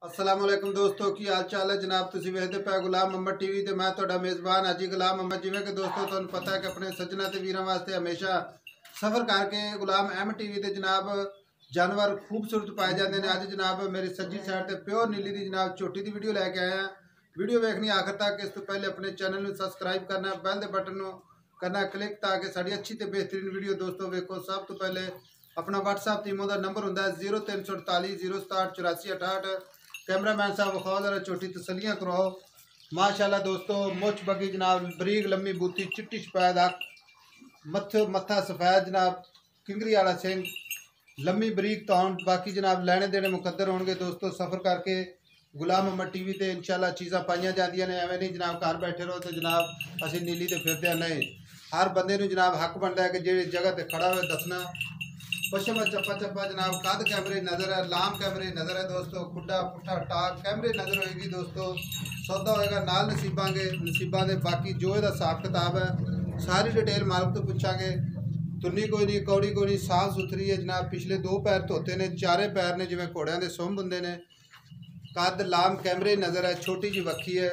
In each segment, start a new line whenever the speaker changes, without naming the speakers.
अस्सलाम वालेकुम दोस्तों की हाल चाल है जनाब। तुसीं वेखदे पे गुलाम मोहम्मद टीवी ते मैं तुहाडा मेज़बान हाजी गुलाम मोहम्मद। जिवें कि दोस्तों तुहानूं पता है कि अपने सज्जना ते वीरां वास्ते हमेशा सफ़र करके गुलाम एम टीवी ते जनाब जानवर खूबसूरत पाए जाते हैं। अज जनाब मेरी सज्जी साइड ते प्योर नीली की जनाब झोटी की वीडियो लैके आए हैं। वीडियो वेखनी आखिर तक। इस तो पहले अपने चैनल में सबसक्राइब करना, बैल के बटन करना क्लिक ताकि साड़ी अच्छी तो बेहतरीन वीडियो दोस्तों वेखो। सब तो पहले अपना WhatsApp टीमों का नंबर होंगे 0348 067 84 68। कैमरामैन साहब विखाओ जरा छोटी तसलियाँ कराओ। माशाल्लाह दोस्तों मुछ बगी जनाब बरीक लम्मी बूती चिट्टी सफैद अख मत्था सफैद जनाब किंगरी वाला सिंह लम्मी बरीक तौन। बाकी जनाब लैने देने मुकद्दर होंगे दोस्तों। सफ़र करके गुलाम मोहम्मद टीवी ते इंशाल्लाह चीज़ां पाइयां जांदियां ने। एवें नहीं जनाब घर बैठे रहो तो जनाब असीं नीली ते फिरदे नहीं। हर बंदे नूं जनाब हक बनता है कि जिहड़ी जगह ते खड़ा होए दसना। पश्चिम चप्पा चप्पा जनाब कद कैमरे नज़र है, लाम कैमरे नज़र है दोस्तों, खुड्डा पुट्ठा टाक कैमरे नज़र होएगी दोस्तों। सौदा होएगा नाल नसीबां के। बाकी जो इसदा हिसाब किताब है सारी डिटेल मालक तो पूछांगे। तुन्नी कोई नहीं, कौड़ी कोई नहीं, साफ सुथरी है जनाब। पिछले 2 पैर धोते ने, चारे पैर ने जिवें घोड़ियां दे सुंभ हुंदे ने। कद लाम कैमरे नज़र है, छोटी जी वक्खी है,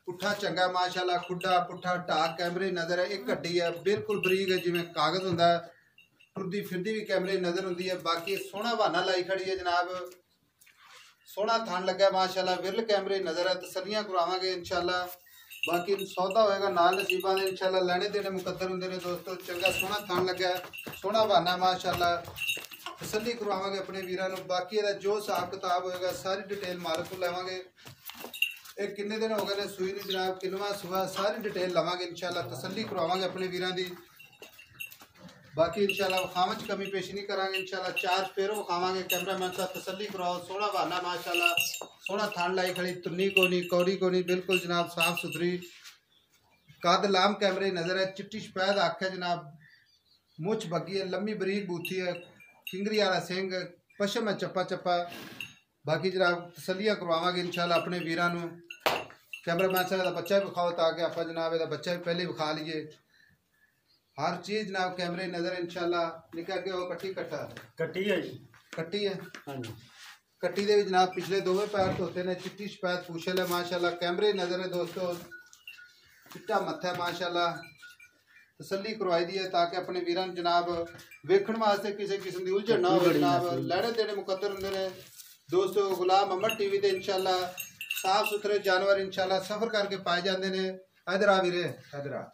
पुट्ठा चंगा माशाल्लाह, खुड्डा पुट्ठा टाक कैमरे नज़र है। एक हड्डी है बिल्कुल बरीक है जिवें कागज़ हुंदा है। टुरदी फिरदी भी कैमरे नज़र होंगी है। बाकी सोहना बहाना लाई खड़ी है जनाब, सोहना थन लगा माशाल्लाह। विरल कैमरे नज़र है, तसलियाँ करवावांगे इंशाल्लाह। बाकी सौदा होएगा नाल नसीबां दे इंशाल्लाह। लैने देने मुकद्दर होंदे ने दोस्तों। चंगा सोहना थन लगा, सोहना बहाना माशाल्लाह, तसली करवावांगे अपने वीरां नूं। बाकी इहदा जो हिसाब किताब होएगा सारी डिटेल मालक को लवांगे। एक किन्ने दिन हो गए ने सूई नूं जनाब, किनवा सूआ सारी डिटेल लवांगे इंशाल्लाह, तसली करवावांगे अपने वीरां दी। बाकी इंशाल्लाह विखावां च कमी पेशी नहीं करांगे इंशाल्लाह। 4 फेरों विखावांगे। कैमरामैन साहब तसली कराओ। सोहना बहाना माशाल्लाह, सोहना थान लाई खड़ी, तुन्नी को नहीं कौड़ी को नहीं, बिल्कुल जनाब साफ सुथरी। कद लाम कैमरे नज़र है, चिट्टी सफैद अख है जनाब, मुछ बग्गी है, लम्मी बरीक बूथी है, किंगरी वाला सिंह, पश्चिम है चप्पा चप्पा। बाकी जनाब तसलियाँ करवावांगे इंशाल्लाह अपने वीरां नूं। कैमरामैन साहब का बच्चा भी विखाओ ताकि आप जनाब इसका बच्चा भी पहले विखा लीजिए। हर चीज़ जनाब कैमरे नज़र इंशाल्लाह। निकल के वो कट्टी कट्टा
कट्टी है जी,
कट्टी है।
हाँ जी।
कट्टी दे भी जनाब पिछले 2 पैर धोते ने, चिट्टी सफैद पूछल है माशाल्लाह। कैमरे नज़र है दोस्तों, चिट्टा मत्था है माशाल्लाह। तसली करवाई दी है ताकि अपने वीरां जनाब वेखण वास्ते किसी किस्म की उलझन ना हो जनाब। लैने देने मुकद्दर होंदे ने दोस्तों। गुलाम मोहम्मद टीवी ते इंशाल्लाह साफ सुथरे जानवर इंशाल्लाह सफ़र करके पाए जाते हैं। इधर आ वीरे, इधर आ।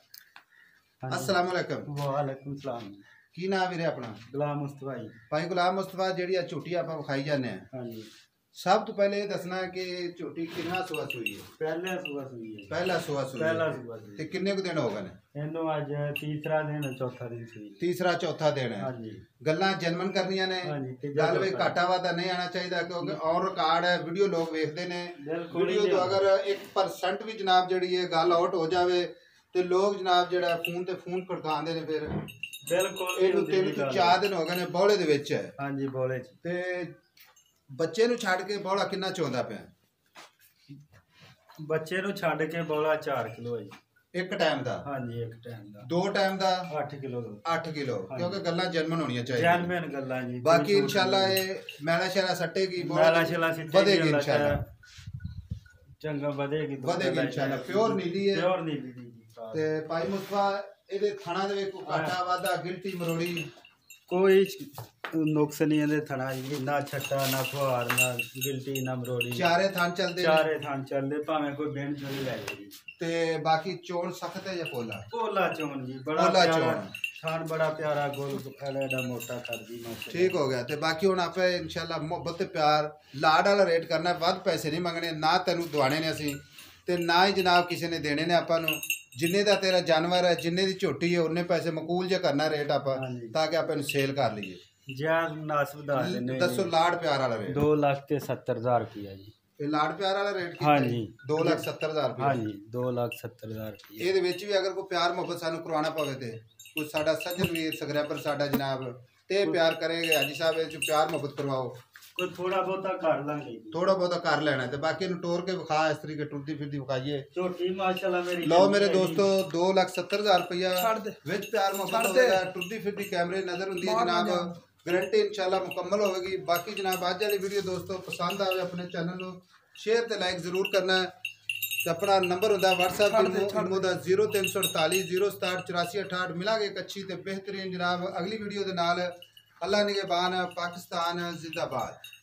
अस्सलाम वालेकुम।
वालेकुम सलाम।
की नाम वीरे अपना?
गुलाम मुस्तफा जी।
भाई गुलाम मुस्तफा जी झोटी आप विखाई जाने हैं,
हाँ जी।
सब तो पहले ये दसना कि झोटी कितना सुआ सुई है?
पहले सुबह सुई है।
पहला सुआ सुई
पहला सुबह सुई
ते किन्ने को दिन हो गए?
इन्हों अज तीसरा दिन चौथा दिन सुई।
तीसरा चौथा दिन है।
हाँ जी।
गल्लां जनमन करनियां ने,
हाँ जी।
गल में घाटा वाधा नहीं आना चाहिए क्योंकि और रिकॉर्ड है, वीडियो लोग देखते हैं।
बिल्कुल
वीडियो तो अगर 1% भी जनाब जी है गल आउट हो जाए तो लोग जनाब जो फोन ते फोन खड़काते हैं। फिर
बिल्कुल
ਇਹਨੂੰ 3 ਤੋਂ 4 दिन हो गए ने बौले ਦੇ ਵਿੱਚ ਹੈ।
हाँ जी बौले
ਤੇ ਬੱਚੇ ਨੂੰ ਛੱਡ ਕੇ ਬੌਲਾ ਕਿੰਨਾ ਚੋਂਦਾ ਪਿਆ?
बच्चे ਨੂੰ ਛੱਡ ਕੇ ਬੌਲਾ 4 किलो है जी।
ਇੱਕ ਟਾਈਮ ਦਾ?
हाँ जी एक टाइम ਦਾ।
2 ਟਾਈਮ ਦਾ
8 किलो
8 ਕਿਲੋ ਕਿਉਂਕਿ ਗੱਲਾਂ ਜਨਮਨ ਹੋਣੀਆਂ ਚਾਹੀਦੀਆਂ।
ਜਨਮਨ ਗੱਲਾਂ ਜੀ।
ਬਾਕੀ ਇਨਸ਼ਾਅੱਲਾ ਇਹ ਮੈਲਾ ਸ਼ੈਲਾ ਸੱਟੇਗੀ,
ਮੈਲਾ ਸ਼ੈਲਾ
ਵਧੇਗੀ ਇਨਸ਼ਾਅੱਲਾ,
ਚੰਗਾ ਵਧੇਗੀ
ਇਨਸ਼ਾਅੱਲਾ। ਪਿਓਰ ਨੀਲੀ ਹੈ,
ਪਿਓਰ ਨੀਲੀ ਦੀ ਜੀ।
ਤੇ ਭਾਈ ਮੁਸਤਫਾ ਇਹਦੇ ਥਣਾ ਦੇ ਵਿੱਚ ਕੋਈ ਘਾਟਾ ਵਾਧਾ ਗਿਲਟੀ ਮਰੋੜੀ
ਕੋਈ ਨੁਕਸ ਨਹੀਂ ਇਹਦੇ ਥਣਾ ਜੀ। ਨਾ ਛੱਟਾ ਨਾ ਫੁਹਾਰ ਨਾ ਗਿਲਟੀ ਨਾ ਮਰੋੜੀ,
ਚਾਰੇ ਥਣ ਚੱਲਦੇ ਨੇ,
ਚਾਰੇ ਥਣ ਚੱਲਦੇ ਭਾਵੇਂ ਕੋਈ ਬਿਨ ਚੋਰੀ ਲੈ ਜਾਏ ਜੀ।
ਤੇ ਬਾਕੀ ਚੋਣ ਸਖਤ ਹੈ ਜਾਂ ਪੋਲਾ?
ਪੋਲਾ ਚੋਣ ਜੀ, ਬੜਾ ਪਿਆਰਾ ਥਣ, ਬੜਾ ਪਿਆਰਾ ਗੋਲ ਐਡਾ ਮੋਟਾ ਕਰਦੀ ਮਾਸ਼ਾ।
ਠੀਕ ਹੋ ਗਿਆ। ਤੇ ਬਾਕੀ ਹੁਣ ਆਪੇ ਇਨਸ਼ਾਅੱਲਾ ਮੁਹੱਬਤ ਤੇ ਪਿਆਰ ਲਾਡ ਵਾਲਾ ਰੇਟ ਕਰਨਾ। ਵੱਧ ਪੈਸੇ ਨਹੀਂ ਮੰਗਣੇ, ਨਾ ਤੈਨੂੰ ਦਵਾਣੇ ਨੇ ਅਸੀਂ ਤੇ ਨਾ ਹੀ ਜਨਾਬ ਕਿਸੇ ਨੇ ਦੇਣੇ ਨੇ ਆਪਾਂ ਨੂੰ। जिन्ने का तेरा जानवर है, जिन्ने की झोटी है, उन्ने पैसे मकूल जो करना रेट आप ताकि आप सेल कर लीजिए। दसो लाड प्यार वाला रेट?
2,70,000 रुपया जी।
लाड प्यार वाला रेट?
हाँ जी
2,70,000 रुपया।
हाँ जी 2,70,000 रुपया।
ये भी अगर कोई प्यार मुहब्बत सानू करवाना पवे ते कोई साडा सज्जन वीर सबसक्राइबर साडा जनाब ते प्यार करेंगे हाजी साहब ये प्यार मुहब्बत करवाओ।
कोई थोड़ा बहुता कर लांगे,
थोड़ा बहुता कर लेना है। बाकी टोर के विखा इस तरीके टुरती फिरती विखाइए
झोटी माशाल्लाह मेरी।
लो मेरे दोस्तों 2,70,000 रुपया विच प्यार मुहब्बत होगा। टुरती फिरती कैमरे नजर होंगी जनाब। ਗਰੰਟੀ ਇਨਸ਼ਾਅੱਲਾ ਮੁਕੰਮਲ ਹੋਵੇਗੀ। ਬਾਕੀ ਜਨਾਬ ਅੱਜ ਵਾਲੀ ਵੀਡੀਓ ਦੋਸਤੋ ਪਸੰਦ ਆਵੇ ਆਪਣੇ ਚੈਨਲ ਨੂੰ ਸ਼ੇਅਰ ਤੇ ਲਾਈਕ ਜ਼ਰੂਰ ਕਰਨਾ ਹੈ। ਤੇ ਆਪਣਾ ਨੰਬਰ ਹੁੰਦਾ WhatsApp ਇਮੋ ਦਾ 0348 067 8468। ਮਿਲਾਂਗੇ ਇੱਕ ਅੱਛੀ ਤੇ ਬਿਹਤਰੀਨ ਜਨਾਬ ਅਗਲੀ ਵੀਡੀਓ ਦੇ ਨਾਲ। ਅੱਲਾ ਨਿਗਹਿਬਾਨ। ਪਾਕਿस्तान जिंदाबाद।